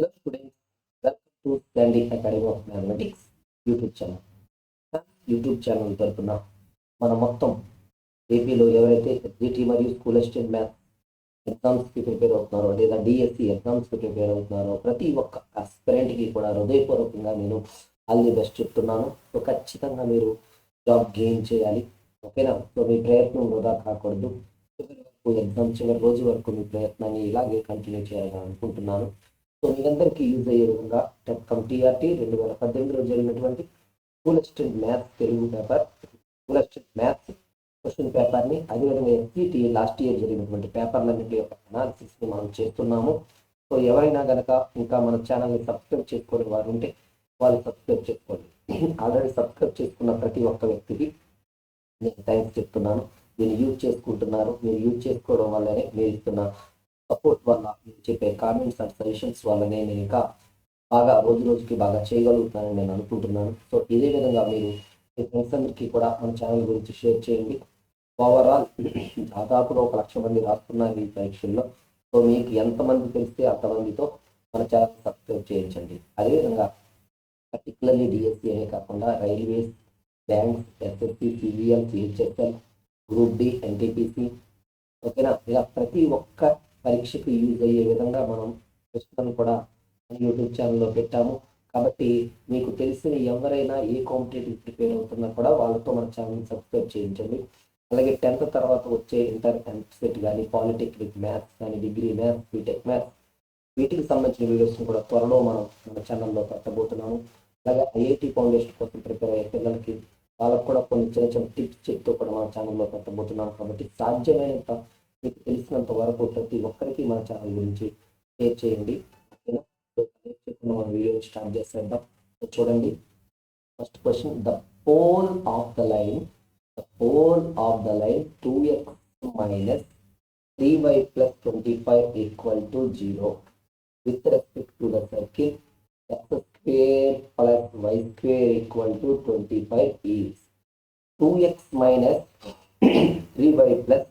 Hello students, welcome to Stanley Academy of Mathematics YouTube channel. YouTube channel తరపున మన మొత్తం ఏపీలో ఎవరైతే ఎస్జిటి మరియు స్కూల్ అసిస్టెంట్ మ్యాథ్స్ ఎగ్జామ్స్కి ప్రిపేర్ అవుతున్నారో లేదా డిఎస్సి ఎగ్జామ్స్కి ప్రిపేర్ అవుతున్నారో ప్రతి ఒక్క ఆస్పిరెంట్కి కూడా హృదయపూర్వకంగా నేను ఆల్ ది బెస్ట్ చెప్తున్నాను. సో ఖచ్చితంగా మీరు జాబ్ గెయిన్ చేయాలి, ఓకేనా? సో మీ ప్రయత్నం వృధా కాకూడదు. చివరి వరకు ఎగ్జామ్ చివరి రోజు వరకు మీ ప్రయత్నాన్ని ఇలాగే కంటిన్యూ చేయాలని అనుకుంటున్నాను. సో మీ అందరికీ యూజ్ అయ్యే విధంగా టెట్కమ్ టీఆర్టీ 2018లో జరిగినటువంటి school assistant maths Telugu paper, school assistant maths question పేపర్ని, అదేవిధంగా ఎస్జిటి లాస్ట్ ఇయర్ జరిగినటువంటి పేపర్లన్నింటి యొక్క అనాలిసిస్ని మనం చేస్తున్నాము. సో ఎవరైనా కనుక ఇంకా మన ఛానల్ని సబ్స్క్రైబ్ చేసుకోని వారు ఉంటే వాళ్ళు సబ్స్క్రైబ్ చేసుకోండి. ఆల్రెడీ సబ్స్క్రైబ్ చేసుకున్న ప్రతి ఒక్క వ్యక్తికి నేను థ్యాంక్స్ చెప్తున్నాను. మీరు యూజ్ చేసుకుంటున్నారు. మీరు యూజ్ చేసుకోవడం వల్లనే మీరు ఇస్తున్న సపోర్ట్ వల్ల, మీరు చెప్పే కామెంట్స్ అండ్ సజెషన్స్ వల్లనే నేను ఇంకా బాగా రోజు రోజుకి బాగా చేయగలుగుతానని నేను అనుకుంటున్నాను. సో ఇదే విధంగా మీరు మీ ఫ్రెండ్స్ అందరికీ కూడా మన ఛానల్ గురించి షేర్ చేయండి. ఓవరాల్ దాదాపుగా 1,00,000 మంది రాస్తున్నారు ఈ పరీక్షల్లో. సో మీకు ఎంతమంది తెలిస్తే అంతమందితో మన ఛానల్ సబ్స్క్రైబ్ చేయించండి. అదేవిధంగా పర్టికులర్లీ డిఎస్సి అనే కాకుండా railways, banks, SSC, CGL, CHSL, group D, NTPC, ఓకేనా? ఇలా ప్రతి ఒక్క పరీక్షకు యూజ్ అయ్యే విధంగా మనం ప్రశ్నలు కూడా మన యూట్యూబ్ ఛానల్లో పెట్టాము. కాబట్టి మీకు తెలిసిన ఎవరైనా ఏ కాంపిటేటివ్ ప్రిపేర్ అవుతున్నా కూడా వాళ్ళతో మన ఛానల్ని సబ్స్క్రైబ్ చేయించండి. అలాగే 10th తర్వాత వచ్చే ఇంటర్ ఎంసెట్ కానీ, పాలిటెక్నిక్ మ్యాథ్స్ కానీ, డిగ్రీ మ్యాథ్స్, బీటెక్ మ్యాథ్స్, వీటికి సంబంధించిన వీడియోస్ని కూడా త్వరలో మనం మన ఛానల్లో పెట్టబోతున్నాము. అలాగే ఐఐటి ఫౌండేషన్ కోసం ప్రిపేర్ అయ్యే పిల్లలకి వాళ్ళకు కూడా కొన్ని చిన్న చిన్న టిప్స్ చెప్తూ కూడా మన ఛానల్లో పెట్టబోతున్నాం. కాబట్టి సాధ్యమైనంత మీకు తెలిసినంత వరకు ప్రతి ఒక్కరికి మన ఛానల్ గురించి షేర్ చేయండి, ఓకేనా? మన వీడియోని స్టార్ట్ చేసేద్దాం. చూడండి, first question, the pole of the line 2x minus 3y plus 25 equal to 0 with respect to the circle x square plus y square equal to 25 is 2x minus 3y plus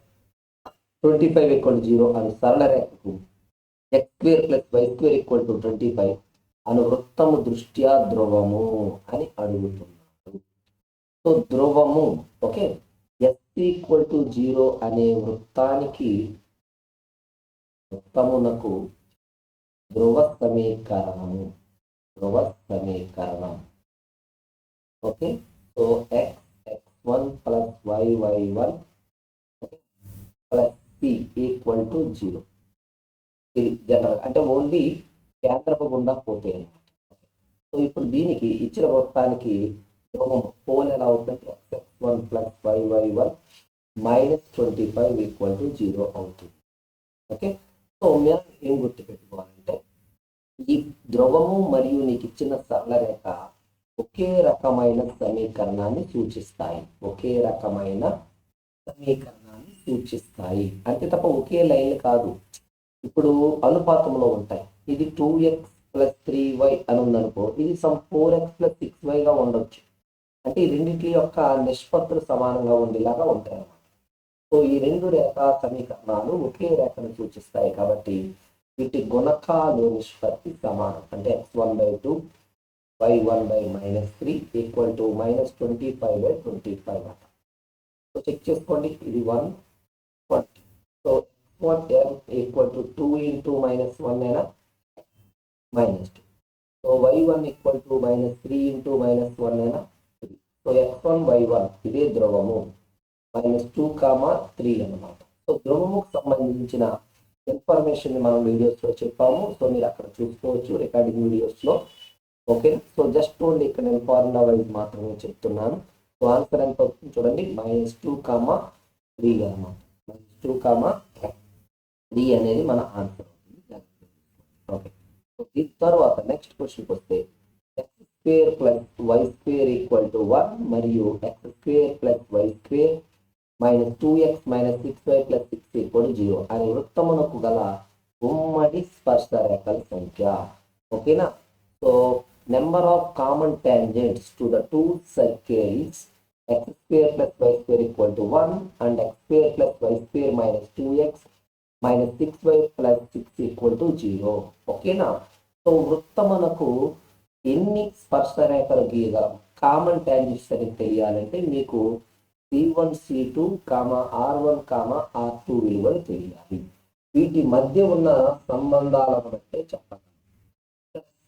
25 equal to 0 అను సరళ రేఖకు x square plus y square equal to 25 అను వృత్తము దృష్ట్యా ధ్రువము అని అడుగుతున్నాడు. So ధ్రువము, okay, s equal to 0 అనే వృత్తమునకు ధ్రువ సమీకరణం, okay. So x1 plus y1 plus c equal to 0. ఇది జనరల్ అంటే ఓన్లీ కేంద్రపు గుండా పోతే. సో ఇప్పుడు దీనికి ఇచ్చిన వృత్తానికి పోల్ ఎలా అవుతుంది? x1 plus y1 minus 25 equal to 0 అవుతుంది, ఓకే. సో మేము ఏం గుర్తుపెట్టుకోవాలంటే ఈ ధ్రువము మరియు నీకు ఇచ్చిన సరళ రేఖ ఒకే రకమైన సమీకరణాన్ని సూచిస్తాయి, అంతే తప్ప ఒకే లైన్ కాదు. ఇప్పుడు అనుపాతంలో ఉంటాయి. ఇది 2x ప్లస్ 3y అని ఉందనుకో, ఇది సమ్ 4x ప్లస్ 6yగా ఉండొచ్చు. అంటే ఈ రెండింటి యొక్క నిష్పత్తులు సమానంగా ఉండేలాగా ఉంటాయి అన్నమాట. సో ఈ రెండు రేఖా సమీకరణాలు ఒకే రేఖను సూచిస్తాయి కాబట్టి వీటి గుణకాలు నిష్పత్తి సమానం. అంటే x1/2 y1/-3 ఈక్వల్ టు -25/25 అట. సో చెక్ చేసుకోండి, ఇది 120. So x1 equal to 2 into -1 అయినా -2. So y1 equal to -3 into -1 అయినా 3. సో x1 y1 ఇదే ధ్రువము, -2, 3 అన్నమాట. సో ధ్రువముకు సంబంధించిన ఇన్ఫర్మేషన్ మనం వీడియోస్లో చెప్పాము. సో మీరు అక్కడ చూసుకోవచ్చు రికార్డింగ్ వీడియోస్లో, ఓకే. సో జస్ట్ ఓన్లీ ఇక్కడ నేను ఫార్ములా వైజ్ మాత్రమే చెప్తున్నాను. సో ఆన్సర్ ఎంత అవుతుంది చూడండి, -2, 3 అన్నమాట. -2, 3 అనేది మన ఆన్సర్ అవుతుంది, ఓకే. సో దీని తర్వాత నెక్స్ట్ క్వశ్చన్కి వస్తే x² plus y² equal to 1 మరియు x² plus y² minus 2x minus 6y plus 6 equal to 0 అనే వృత్తమునకు గల ఉమ్మడి స్పర్శ రేఖల సంఖ్య, ఓకేనా. So number of common tangents to the two circles x² plus y² equal to 1 and x² plus y² minus 2x minus 6y plus 6 equal to 0, ఓకేనా. So వృత్తమునకు ఎన్ని స్పర్శరేఖలు గీయగలం? Common tangents అని తెలియాలంటే మీకు C1 C2 R1 R2 విలువలు తెలియాలి. వీటి మధ్య ఉన్న సంబంధాలను బట్టే చెప్పగలం.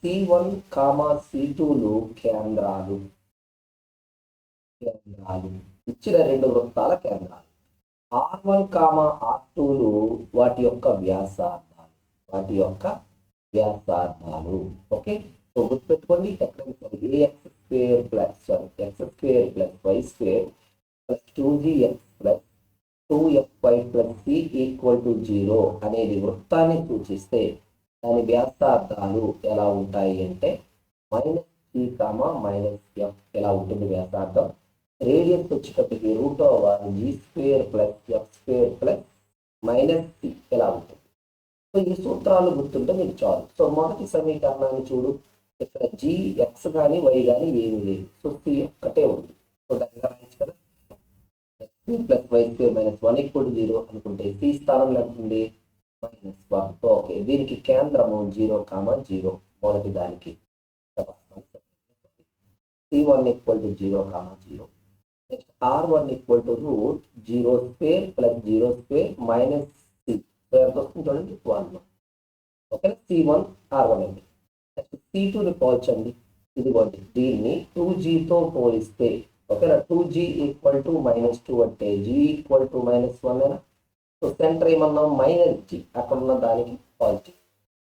C1 C2లు కేంద్రాలు ఇచ్చిన రెండు వృత్తాల కేంద్రాలు. R1 R2లు వాటి యొక్క వ్యాసార్థాలు. ఓకే, సో గుర్తుపెట్టుకోండి. ఎక్కడ x² plus y² plus 2gx plus 2fy plus c equal to 0 అనేది వృత్తాన్ని సూచిస్తే దాని వ్యాసార్థాలు ఎలా ఉంటాయి అంటే -c, ఎలా ఉంటుంది వ్యాసార్థం? రేడియస్ వచ్చేటప్పటికి √g² plus f² plus -c ఎలా ఉంటుంది? సో ఈ సూత్రాలు గుర్తుంటే మీకు చాలు. సో మొదటి సమీకరణాన్ని చూడు, ఇక్కడ g x కానీ y కానీ ఏమీ లేదు. సో c ఒక్కటే ఉంది. సో దాన్ని రాయొచ్చు కదా, x² plus y² minus 1 equal to 0 అనుకుంటే c స్థానంలో ఎంత ఉంది? -1. ఓకే, దీనికి కేంద్రము 0, మొదటి దానికి C1 equal to 0, 0. Next R1 equal to √0² plus 0² minus c. So ఎంత వస్తుంది చూడండి? 1. ఓకేనా? C1 R1 అండి. నెక్స్ట్ C2ని పోల్చండి. ఇదిగోండి, దీన్ని 2gతో పోలిస్తే ఓకేనా, 2g ఈక్వల్ టు -2 అంటే g equal to -1 so center ఏమన్నాం? -g, అక్కడ ఉన్న దానికి పాజిటివ్.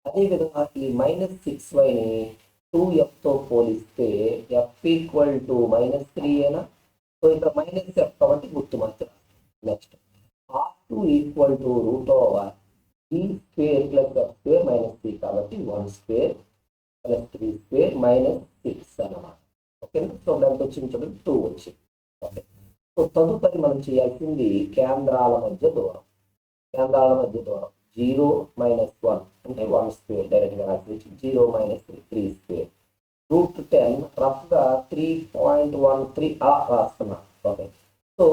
అదేవిధంగా ఈ -6yని 2fతో పోలిస్తే f ఈక్వల్ టు -3 సో ఇక్కడ -f కాబట్టి గుర్తు మార్చాలి. Next R2 equal to √g² plus f² minus 3 కాబట్టి 1² ప్లస్ 3² మైనస్ 6 అన్నమాట. ఓకేనా? సో దానికి వచ్చింది చూడండి 2 వచ్చింది. ఓకే, సో తదుపరి మనం చేయాల్సింది కేంద్రాల మధ్య దూరం. 0 - 1 అంటే 1² డైరెక్ట్గా రాసి 0 - 3² √10 రఫ్గా 3.13 రాస్తున్నా. Okay, so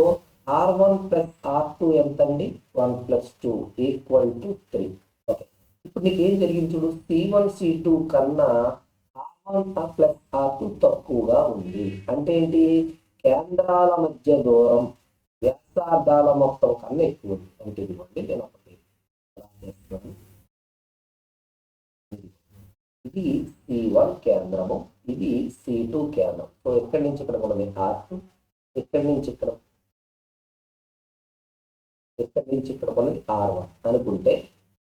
R1 plus R2 ఎంతండి? 1 ప్లస్ 2 ఈక్వల్ టు 3. ఓకే, ఇప్పుడు నీకు ఏం జరిగింది చూడు, C1 C2 కన్నా R1 ప్లస్ R2 తక్కువగా ఉంది. అంటే ఏంటి? కేంద్రాల మధ్య దూరం వ్యాసార్థాల మొత్తం కన్నా ఎక్కువ ఉంది. అంటే ఇదిగోండి, నేను ఒకటి ఇది C1 కేంద్రము, ఇది C2 కేంద్రం. సో ఎక్కడి నుంచి ఇక్కడ ఉన్నది R2, ఎక్కడి నుంచి ఇక్కడ ఉన్నది R1 అనుకుంటే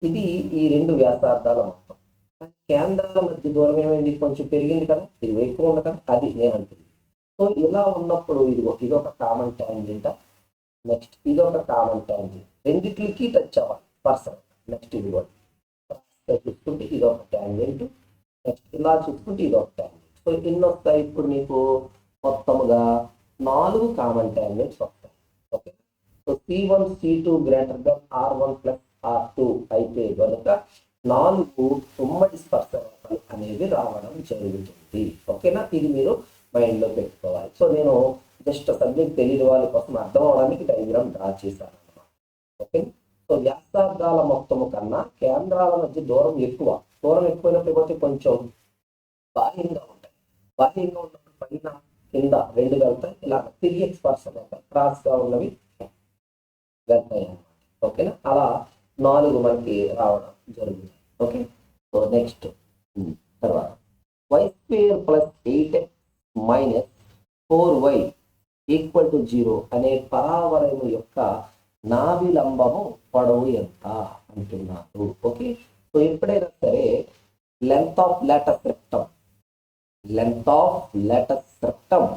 ఇది ఈ రెండు వ్యాసార్థాల మొత్తం. కేంద్రాల మధ్య దూరం ఏమైంది? కొంచెం పెరిగింది కదా, ఇది ఎక్కువ ఉంది కదా, అది నేను అంటుంది. సో ఇలా ఉన్నప్పుడు ఇదొక కామన్ టాంజెంట్. నెక్స్ట్ ఇదొక కామన్ టాంజెంట్, రెండిట్లకి టచ్ అవ్వాలి పర్సన్. నెక్స్ట్ ఇది కూడా చూసుకుంటే ఇదొక టాంజెంట్, నెక్స్ట్ ఇలా చూసుకుంటే ఇదొక టాంజెంట్. సో ఎన్ని వస్తాయి ఇప్పుడు నీకు? మొత్తముగా 4 కామన్ టాంజెంట్స్ వస్తాయి. Okay, so C1 C2 greater than R1 plus R2 అయితే కనుక 4 ఉమ్మడి స్పర్శరేఖలు అనేవి రావడం జరుగుతుంది. ఓకేనా? ఇది మీరు మైండ్లో పెట్టుకోవాలి. సో నేను జస్ట్ సబ్జెక్ట్ తెలియని వాళ్ళ కోసం అర్థం అవడానికి డయాగ్రామ్ డ్రా చేశాను అన్నమాట. ఓకే, సో వ్యాసార్థాల మొత్తము కన్నా కేంద్రాల మధ్య దూరం ఎక్కువైనప్పుడు కొంచెం బాహ్యంగా ఉంటాయి. బాహ్యంగా ఉన్నప్పుడు పైన కింద రెండు వెళ్తాయి, ఇలా తిరిగి స్పర్శరేఖ క్రాస్గా ఉన్నవి వెళ్తాయి అన్నమాట. ఓకేనా? అలా 4 మనకి రావడం జరుగుతుంది. ఓకే, సో నెక్స్ట్ తర్వాత y² plus 8x minus 4y equal to 0 అనే పరావలయము యొక్క నాభిలంబము పొడవు ఎంత అంటున్నారు. ఓకే, సో ఎప్పుడైనా సరే లెంత్ ఆఫ్ లాటస్ రెక్టమ్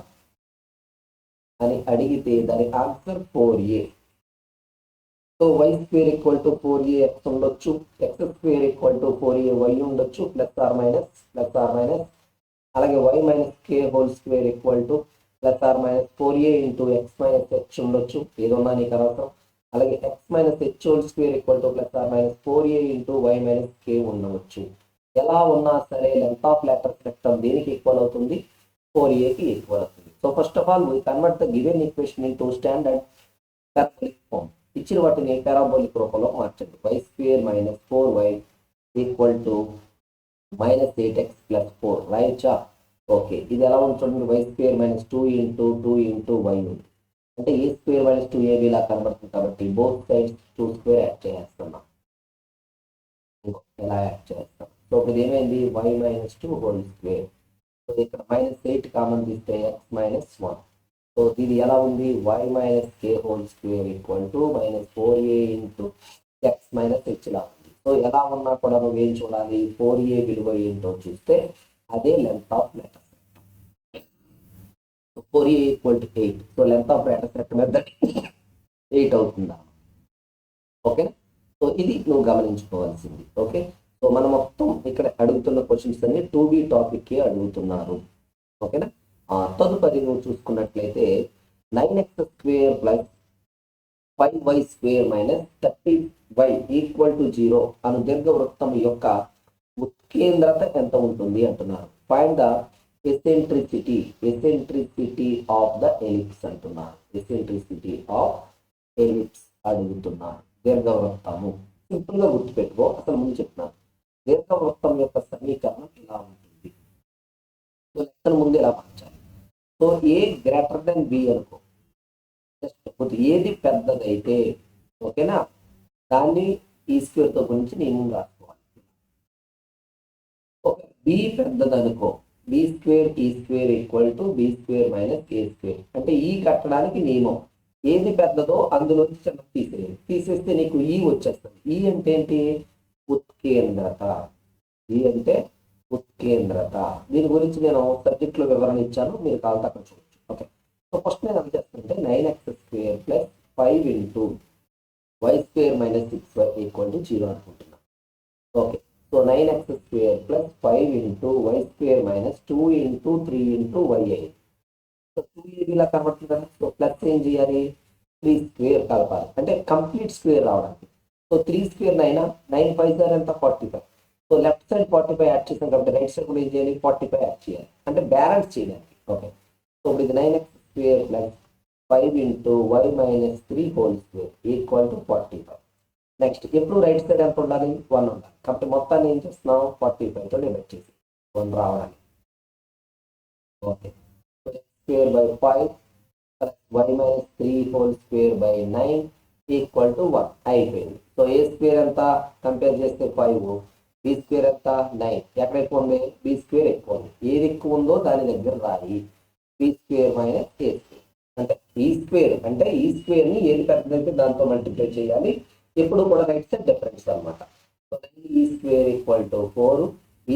అని అడిగితే దాని answer 4a. So y² equal to 4ax ఉండొచ్చు, x² ఈక్వల్ టు 4ay ఉండొచ్చు, ప్లస్ ఆర్ మైనస్. అలాగే y minus k whole square equal to plus or minus 4a into x minus h ఉండొచ్చు, ఏదన్నా నీకు అనవసరం. అలాగే x minus h whole square equal to plus or minus 4a into y minus k ఉండవచ్చు. ఎలా ఉన్నా సరే లెంత్ ఆఫ్ లాటస్ రెక్టమ్ దేనికి ఈక్వల్ అవుతుంది? 4aకి ఈక్వల్ అవుతుంది. So first of all we convert the given equation into standard parabolic form. ఇచ్చిన వాటిని పారాబోలిక్ రూపంలో మార్చండి. y² minus 4y equal to minus 8x+4 రాయొచ్చా? ఓకే, ఇది ఎలా ఉంటుంది? y² - 2 × 2 × y ఉంది. అంటే a² - 2ab లా కనబడుతుంది కాబట్టి బోత్ సైడ్స్ 2² యాడ్ చేస్తున్నాం. ఎలా యాడ్ చేస్తాం? సో ఇప్పుడు ఏమైంది? y - 2 whole square. సో ఇక్కడ -8 కామన్ తీస్తే x - 1. సో ఇది ఎలా ఉంది? y - k whole square -4a × x - h లా ఉంది. సో ఎలా ఉన్నా కూడా నువ్వు ఏం చూడాలి? 4a విలువ ఏంటో చూస్తే అదే length of letter. 4a = 8. So length of letter set మీద 8 అవుతుందా? ఓకే, సో ఇది నువ్వు గమనించుకోవాల్సింది. ఓకే, సో మనం మొత్తం ఇక్కడ అడుగుతున్న క్వశ్చన్స్ అన్ని 2B టాపిక్కే అడుగుతున్నారు. ఓకేనా? తదుపరి నువ్వు చూసుకున్నట్లయితే 9x² + 5y² - 30y = 0 అను దీర్ఘవృత్తం యొక్క ఉత్కేంద్రత ఎంత ఉంటుంది అంటున్నారు. Find the eccentricity of the ellipse అంటున్నారు. ఎసెంట్రిసిటీ ఆఫ్ ఎలిప్స్ అడుగుతున్నారు. దీర్ఘవృత్తము సింపుల్ గా గుర్తుపెట్టుకో. అసలు ముందు చెప్తున్నాను, దీర్ఘవృత్తం యొక్క సమీకరణం ఇలా ఉంటుంది. సో లెక్కను ముందు ఎలా మార్చాలి? సో a > b అనుకో. జస్ట్ ఏది పెద్దదైతే ఓకేనా, దాన్ని ఈ స్క్వేర్ తో గురించి నేను ముందు రాసుకోవాలి. Okay, b పెద్దదనుకో, b² e² = b² - a². అంటే ఈ కట్టడానికి నియమం ఏది పెద్దదో అందులోంచి చిన్న తీసేస్తే నీకు ఈ వచ్చేస్తుంది. ఈ అంటే ఏంటి? ఉత్కేంద్రత. ఈ అంటే ఉత్కేంద్రత. దీని గురించి నేను సబ్జెక్ట్లో వివరణ ఇచ్చాను, మీరు కావాలంటే అక్కడ చూడొచ్చు. ఓకే, సో ఫస్ట్ నేను ఏం చేస్తానంటే 9x² + 5 × y² - 6y = 0 అనుకుంటున్నాను. Okay, so 9x² + 5 × y² - 2 × 3 × y అయింది. సో 2ab లా కనబడుతుంది కదా. సో ప్లస్ ఏం చేయాలి? 3² కలపాలి, అంటే కంప్లీట్ స్క్వేర్ రావడానికి. సో 3² 9, 9 × 5 ఎంత? 45. సో లెఫ్ట్ సైడ్ 45 యాడ్ చేసాం కాబట్టి రైట్ సైడ్ కూడా ఏం చేయాలి? 45 యాడ్ చేయాలి, అంటే బ్యాలెన్స్ చేయడానికి. ఓకే, సో ఇప్పుడు ఇది 9x² + 5 × y - 3 whole square = 45. Next ఎప్పుడు రైట్ సైడ్ ఎంత ఉండాలి? 1 ఉండాలి. కాబట్టి మొత్తాన్ని ఏం చేస్తున్నాం? 45 తో డివైడ్ చేసి 1 రావడానికి. Okay, so x² / 5 y - 3 whole square / 9 = 1 అయిపోయింది. సో a² ఎంత కంపేర్ చేస్తే 5, b² ఎంత? 9. ఎక్కడ ఎక్కువ ఉంది? b² ఎక్కువ ఉంది. ఏది ఎక్కువ ఉందో దాని దగ్గర రాయి. b² - a². అంటే e² అంటే e² ని ఏది పెద్దదైతే దాంతో మల్టిప్లై చేయాలి. ఎప్పుడు కూడా రైట్ సైడ్ డిఫరెన్స్ అనమాట. So e² = 4, b²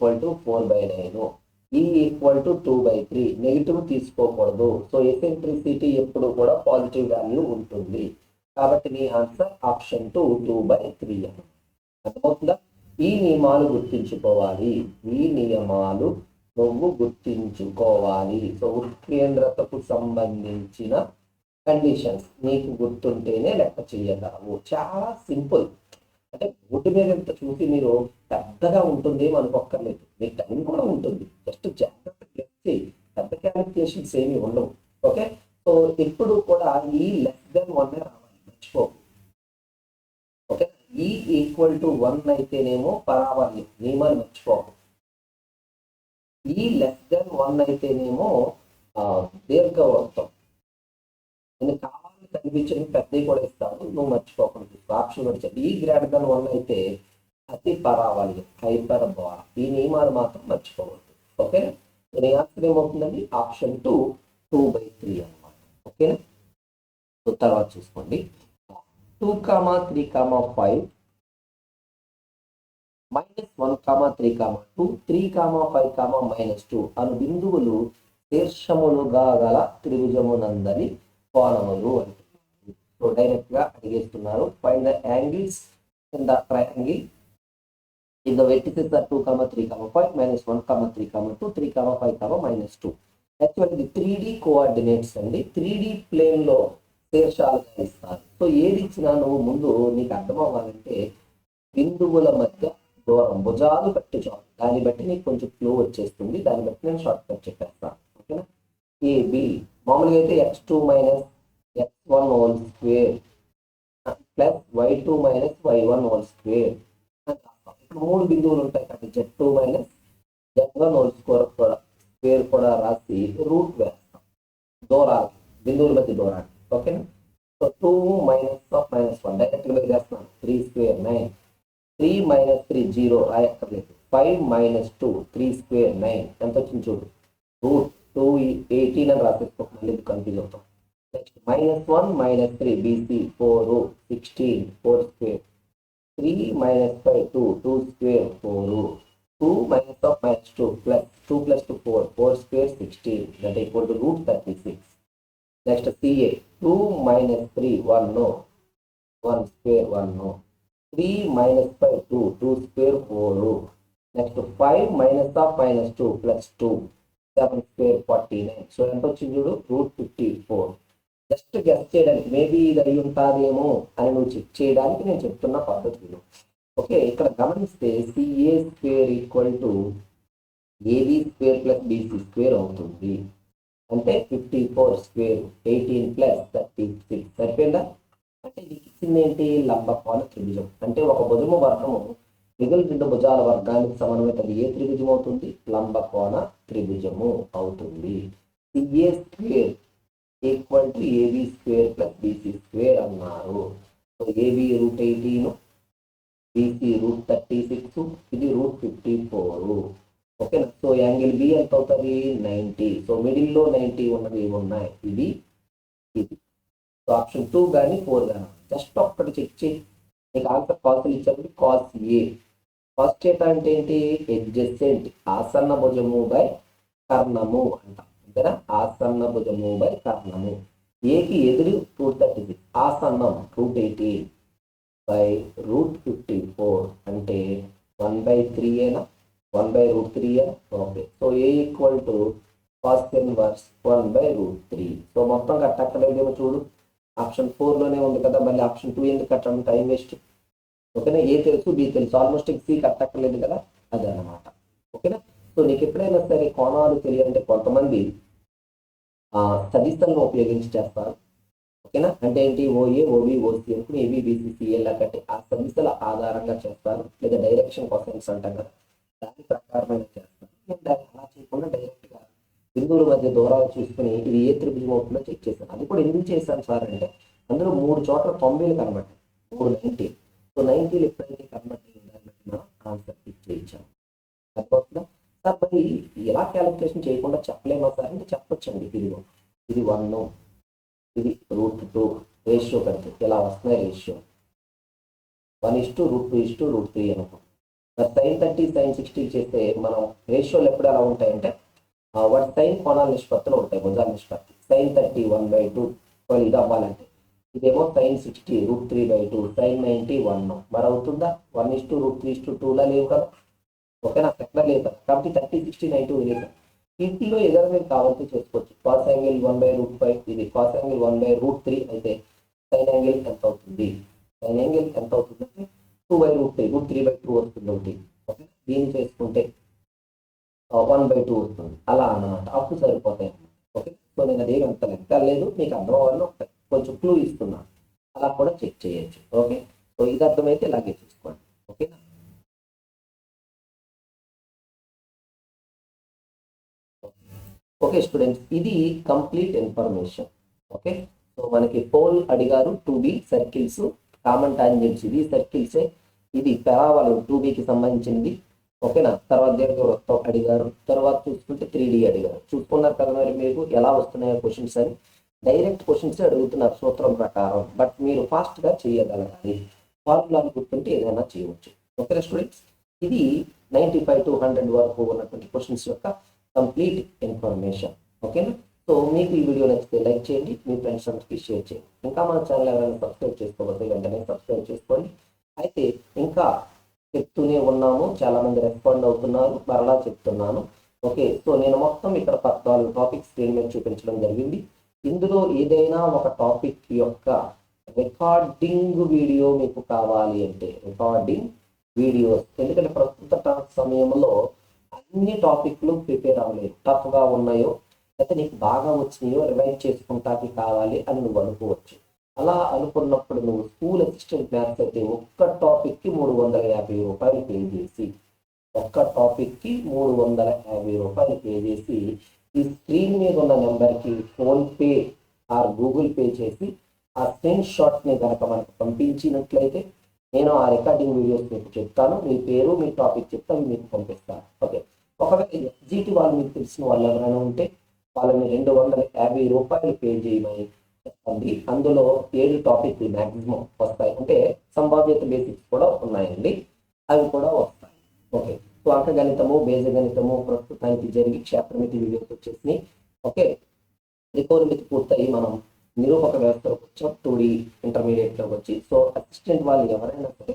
= 4/9, e = 2/3. Negative తీసుకోకూడదు. సో ఎసెంట్రిసిటీ ఎప్పుడు కూడా పాజిటివ్ వాల్యూ ఉంటుంది. కాబట్టి నీ ఆన్సర్ ఆప్షన్ 2 2/3 అని. అర్థమవుతుందా? ఈ నియమాలు గుర్తించుకోవాలి. ఈ నియమాలు నువ్వు గుర్తించుకోవాలి. సో ఉత్కేంద్రతకు సంబంధించిన కండిషన్స్ నీకు గుర్తుంటేనే లెక్క చేయగలవు. చాలా సింపుల్. అంటే బోర్డు మీద ఎంత చూసి మీరు పెద్దగా ఉంటుంది అనుకోక్కర్లేదు. మీకు టైం కూడా ఉంటుంది. జస్ట్ జాగ్రత్తగా చేసి పెద్ద క్యాలిక్యులేషన్స్ ఏమి ఉండవు. ఓకే, సో ఎప్పుడు కూడా ఈ <1 రావాలి, మర్చిపో. ఓకే, ఈ = 1 అయితేనేమో పరావర్యం, నియమాలు మర్చిపోకు. ఈ <1 అయితేనేమో దీర్ఘవృత్తం. నేను కావాలని కనిపించని పెద్దవి కూడా ఇస్తాను, నువ్వు మర్చిపోకుండా ఆప్షన్ వచ్చాడు. ఈ <1 అయితే అతి పరావర్యం, హైపర్బోలా. ఈ నియమాలు మాత్రం మర్చిపోవద్దు. ఓకే, నీ ఆన్సర్ ఏమవుతుందండి? ఆప్షన్ 2 2/3 అనమాట. ఓకేనా? సో తర్వాత చూసుకోండి 2, 3, 5 -1, 3, 2, 3, 5, -2 అను బిందువులు శీర్షములుగా గల త్రిభుజమునందలి కోణములు అంటున్నారు. సో డైరెక్ట్ గా అడిగేస్తున్నారు. Find the angles in the triangle in the vertices are 2, 3, 5 -1, 3, 2, 3, 5, -2. Actually ఇది 3D కోఆర్డినేట్స్ అండి. 3D ప్లేన్ లో శీర్షాలుగా ఇస్తారు. సో ఏది ఇచ్చినా నువ్వు ముందు నీకు అర్థం అవ్వాలంటే బిందువుల మధ్య దూరం భుజాలు బట్టి చాలు. దాన్ని బట్టి నీకు కొంచెం ఫ్లో వచ్చేస్తుంది. దాన్ని బట్టి నేను షార్ట్ కట్ చెప్పేస్తాను. ఓకేనా? AB మామూలుగా అయితే x2 - x1 whole square plus y2 - y1 whole square. ఇక్కడ 3 బిందువులు ఉంటాయి కాబట్టి Z2 minus Z1 whole square కూడా రాసి రూట్ వేస్తాం దూరాలు బిందువుల మధ్య దూరాలు. ఓకేనా? సో 2 -1 డైరెక్ట్ గా వేసేస్తున్నాను. 3 స్క్వేర్ 9, 3 - 3 0 రాయక్కర్లేదు. 5 - 2 3 స్క్వేర్ 9 ఎంత వచ్చింది చూడు. రూట్ 2 18 అని రాసేసుకో, మళ్ళీ కన్ఫ్యూజ్ అవుతాం. Next -1 - 3 BC 4 16 4 square 3 - 5 2 square 4 2 -2 plus 2 plus 2 4 square 16 that equal to root 36. Next CA 2 - 3 1 no 1 square 1 no 3 - 5 2 square 4. Next 5 -2 plus 2 7 square 49. So ఎంత వచ్చింది చూడు రూట్ 54. జస్ట్ గెస్ చేయడానికి మేబీ ఇది అయి ఉంటాదేమో అని నువ్వు చెక్ చేయడానికి నేను చెప్తున్న పద్ధతులు. ఓకే, ఇక్కడ గమనిస్తే CA square equal to AB square plus BC square అవుతుంది. అంటే 54 స్క్వేర్ 18 ప్లస్ 36 సరిపోయిందా? అంటే నీకు ఇచ్చింది ఏంటి? లంబకోణ త్రిభుజం. అంటే ఒక భుజము వర్గము మిగిలిన 2 భుజాల వర్గానికి సమన్వయత ఏ త్రిభుజం అవుతుంది? లంబకోణ త్రిభుజము అవుతుంది. CA square equal to AB square plus BC square అన్నారు. So AB root 18, BC root 36, ఇది రూట్ 54. ఓకేనా? సో యాంగిల్ బి ఎంత అవుతుంది? 90. సో మిడిల్లో 90 ఉన్నవి ఉన్నాయి, ఇది ఇది. సో ఆప్షన్ 2 కానీ 4 కానీ జస్ట్ ఒక్కటి చెక్ చేయి. నీకు ఆన్సర్ కాల్స్ ఇచ్చేప్పుడు కాస్ ఏ. కాస్ థీటా అంటే ఏంటి? ఎడ్జసెంట్ ఆసన్న భుజము బై కర్ణము అంటాం. అంతేనా? ఆసన్న భుజము బై కర్ణము. ఏకి ఎదురు రూట్ 36, ఆసన్నం రూట్ 18 బై రూట్ 54 అంటే 1/3 ఏనా? 1/√3. Okay, so A equal to cos inverse 1/√3. So మొత్తం కట్టక్కర్లేదేమో చూడు, ఆప్షన్ 4లోనే ఉంది కదా, మళ్ళీ ఆప్షన్ 2 ఎందుకు కట్టడం? Time waste. ఓకేనా? ఏ తెలుసు, బి తెలుసు, ఆల్మోస్ట్ సి కట్టక్కర్లేదు కదా, అదే అనమాట. ఓకేనా? సో నీకు ఎప్పుడైనా సరే కోణాలు తెలియాలంటే కొంతమంది సదిశలను ఉపయోగించి చేస్తారు. ఓకేనా? అంటే ఏంటి? ఓఏ ఓబి ఓసి అనుకుని ఏబి బీసీ సిఎల్ కట్టి ఆ సదిశల ఆధారంగా చేస్తారు, లేదా డైరెక్షన్ క్వశ్చన్స్ అంటాం కదా, దాని ప్రకారమైన చేస్తారు. నేను దాన్ని అలా చేయకుండా డైరెక్ట్ గా బిందువుల మధ్య దూరాలు చూసుకుని ఇది ఏ త్రిభుజం అవుతుందో చెక్ చేశాను. అది కూడా ఎందుకు చేశాను సార్ అంటే అందులో 3 చోట్ల 90లు కనబడ్డాయి, 3 90. సో 90లు ఎప్పుడైతే కనబట్టి దాన్ని బట్టి మనం ఆన్సర్ పిక్ చేయించాం. సరిపోతుందా సార్? మరి ఎలా క్యాలిక్యులేషన్ చేయకుండా చెప్పలేమా సార్ అంటే చెప్పొచ్చండి. ఇది 1, ఇది రూట్ 2 రేషియో పెడితే ఇలా వస్తున్నాయి రేషియో 1:√2:√3 అనుకో. మరి sin 30 sin 60 చేస్తే మనం రేషియోలు ఎప్పుడు ఎలా ఉంటాయంటే వాటి సైన్ కోణాల నిష్పత్తులు ఉంటాయి, భుజాల నిష్పత్తి. sin 30 1/2 ఇది అవ్వాలంటే ఇదేమో sin 60 √3/2, sin 90 1. మరి అవుతుందా? 1:√3:2లా లేవు కదా. ఓకేనా? ఎక్కడ లేదు కదా, కాబట్టి 30 60 90 లేదు. వీటిలో ఏదైనా మీరు కావాలంటే చేసుకోవచ్చు. కాస్ యాంగిల్ 1/√5, ఇది కాస్ యాంగిల్ 1/√3 అయితే సైన్ యాంగిల్ ఎంత అవుతుంది? సైన్ యాంగిల్ ఎంత అవుతుందంటే 2/√3 √3/2 వస్తుంది ఒకటి. ఓకే, దీన్ని చేసుకుంటే 1/2 వస్తుంది, అలా అన్నమాట. అప్పుడు సరిపోతాయి. ఓకే, సో నేను అదేమి అంత లెక్క లేదు, మీకు అర్థం అవ్వాలని కొంచెం క్లూ ఇస్తున్నాను, అలా కూడా చెక్ చేయొచ్చు. ఓకే, సో ఇది అర్థమైతే ఇలాగే చూసుకోండి. ఓకేనా? ఓకే స్టూడెంట్స్, ఇది కంప్లీట్ ఇన్ఫర్మేషన్. ఓకే, సో మనకి పోల్ అడిగారు, 2B సర్కిల్స్, కామన్ టాంజెంట్స్ ఇది సర్కిల్సే, ఇది పెరాబోలా 2Bకి సంబంధించింది. ఓకేనా? తర్వాత దీర్ఘవృత్తం అడిగారు, తర్వాత చూసుకుంటే 3D అడిగారు. చూసుకున్నారు కదా మరి మీకు ఎలా వస్తున్నాయో క్వశ్చన్స్ అని. డైరెక్ట్ క్వశ్చన్స్ అడుగుతున్నారు సూత్రం ప్రకారం, బట్ మీరు ఫాస్ట్గా చేయగలగాలి. ఫార్ములాలు గుర్తుంటే ఏదైనా చేయవచ్చు. ఓకేనా స్టూడెంట్స్, ఇది 95 to 100 వరకు ఉన్నటువంటి క్వశ్చన్స్ యొక్క కంప్లీట్ ఇన్ఫర్మేషన్. ఓకేనా? సో మీకు ఈ వీడియో నచ్చితే లైక్ చేయండి, మీ ఫ్రెండ్స్ అందరికీ షేర్ చేయండి. ఇంకా మన ఛానల్ ఎవరైనా సబ్స్క్రైబ్ చేసుకోకపోతే వెంటనే సబ్స్క్రైబ్ చేసుకోండి. అయితే ఇంకా చెప్తూనే ఉన్నాము, చాలా మంది రెస్పాండ్ అవుతున్నారు, మరలా చెప్తున్నాను. ఓకే, సో నేను మొత్తం ఇక్కడ 14 టాపిక్స్ స్క్రీన్ మీద చూపించడం జరిగింది. ఇందులో ఏదైనా ఒక టాపిక్ యొక్క రికార్డింగ్ వీడియో మీకు కావాలి అంటే రికార్డింగ్ వీడియోస్, ఎందుకంటే ప్రస్తుత సమయంలో అన్ని టాపిక్లు ప్రిపేర్ అవ్వలేదు, టఫ్గా ఉన్నాయో అయితే నీకు బాగా వచ్చినాయో రివైజ్ చేసుకుంటాకి కావాలి అని నువ్వు అనుకోవచ్చు. అలా అనుకున్నప్పుడు నువ్వు స్కూల్ అసిస్టెంట్ మ్యాథ్స్ అయితే ఒక్క టాపిక్కి 350 రూపాయలు పే చేసి పే చేసి ఈ స్క్రీన్ మీద ఉన్న నెంబర్కి ఫోన్పే ఆర్ గూగుల్ పే చేసి ఆ స్క్రీన్ షాట్ని కనుక మనకు పంపించినట్లయితే నేను ఆ రికార్డింగ్ వీడియోస్ మీకు చెప్తాను, మీ పేరు మీ టాపిక్ చెప్తాను, మీకు పంపిస్తాను. ఓకే, ఒకవేళ ఎస్జిటి వాళ్ళు మీకు తెలిసిన వాళ్ళు ఎవరైనా ఉంటే వాళ్ళని 250 రూపాయలు పే చేయమని చెప్పండి. అందులో 7 టాపిక్లు మ్యాక్సిమం వస్తాయి, అంటే సంభావ్యత బేసిక్స్ కూడా ఉన్నాయండి, అవి కూడా వస్తాయి. ఓకే, సో అంకగణితము, బీజగణితము ప్రస్తుతానికి జరిగి క్షేత్రమితి వీడియోస్ వచ్చేసినాయి. ఓకే, త్రికోణమితి పూర్తయి మనం నిరూపక వ్యవస్థలోకి వచ్చాం, 2D ఇంటర్మీడియట్లోకి వచ్చి. సో అసిస్టెంట్ వాళ్ళు ఎవరైనా సరే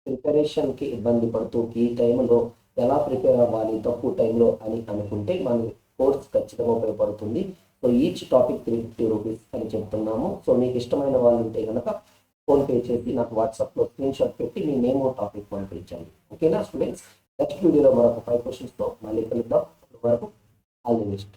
ప్రిపరేషన్కి ఇబ్బంది పడుతూ ఈ టైంలో ఎలా ప్రిపేర్ అవ్వాలి తక్కువ టైంలో అని అనుకుంటే మన కోర్స్ ఖచ్చితంగా ఉపయోగపడుతుంది. సో ఈచ్ టాపిక్ 350 రూపీస్ అని చెప్తున్నాము. సో మీకు ఇష్టమైన వాళ్ళు ఉంటే కనుక ఫోన్పే చేసి నాకు వాట్సాప్లో స్క్రీన్ షాట్ పెట్టి మీ నేమ్ టాపిక్ పంపించండి. ఓకేనా స్టూడెంట్స్, నెక్స్ట్ వీడియోలో మరొక 5 క్వశ్చన్స్తో మళ్ళీ కలుద్దాం. వరకు ఆల్ ది బెస్ట్.